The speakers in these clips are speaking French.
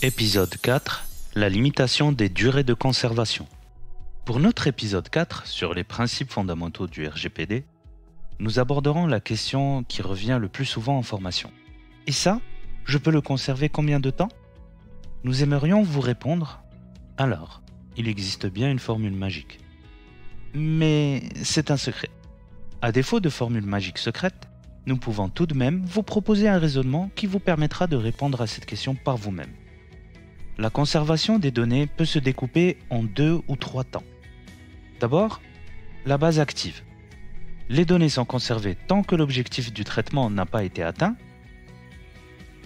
Épisode 4. La limitation des durées de conservation. Pour notre épisode 4 sur les principes fondamentaux du RGPD, nous aborderons la question qui revient le plus souvent en formation. Et ça, je peux le conserver combien de temps? Nous aimerions vous répondre. Alors, il existe bien une formule magique. Mais c'est un secret. À défaut de formule magique secrète, nous pouvons tout de même vous proposer un raisonnement qui vous permettra de répondre à cette question par vous-même. La conservation des données peut se découper en 2 ou 3 temps. D'abord, la base active. Les données sont conservées tant que l'objectif du traitement n'a pas été atteint.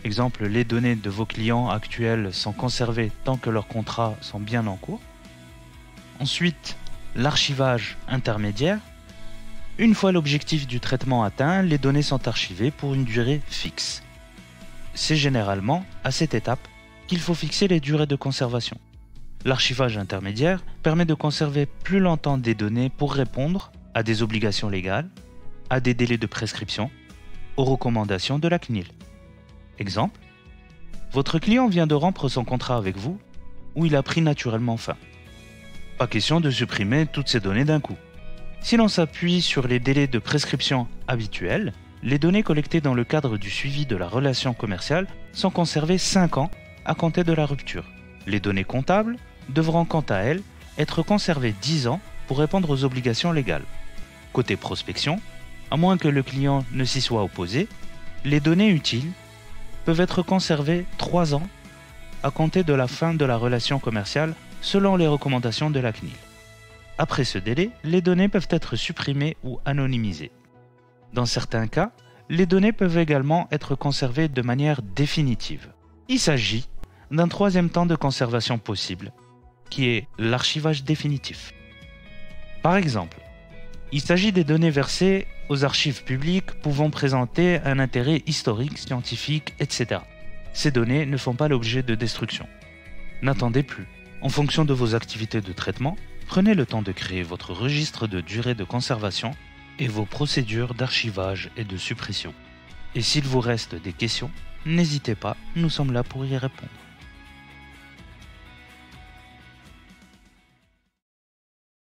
Exemple, les données de vos clients actuels sont conservées tant que leurs contrats sont bien en cours. Ensuite, l'archivage intermédiaire. Une fois l'objectif du traitement atteint, les données sont archivées pour une durée fixe. C'est généralement à cette étape qu'il faut fixer les durées de conservation. L'archivage intermédiaire permet de conserver plus longtemps des données pour répondre à des obligations légales, à des délais de prescription, aux recommandations de la CNIL. Exemple, votre client vient de rompre son contrat avec vous ou il a pris naturellement fin. Pas question de supprimer toutes ces données d'un coup. Si l'on s'appuie sur les délais de prescription habituels, les données collectées dans le cadre du suivi de la relation commerciale sont conservées 5 ans à compter de la rupture. Les données comptables devront quant à elles être conservées 10 ans pour répondre aux obligations légales. Côté prospection, à moins que le client ne s'y soit opposé, les données utiles peuvent être conservées 3 ans à compter de la fin de la relation commerciale selon les recommandations de la CNIL. Après ce délai, les données peuvent être supprimées ou anonymisées. Dans certains cas, les données peuvent également être conservées de manière définitive. Il s'agit d'un troisième temps de conservation possible, qui est l'archivage définitif. Par exemple, il s'agit des données versées aux archives publiques pouvant présenter un intérêt historique, scientifique, etc. Ces données ne font pas l'objet de destruction. N'attendez plus. En fonction de vos activités de traitement, prenez le temps de créer votre registre de durée de conservation et vos procédures d'archivage et de suppression. Et s'il vous reste des questions, n'hésitez pas, nous sommes là pour y répondre.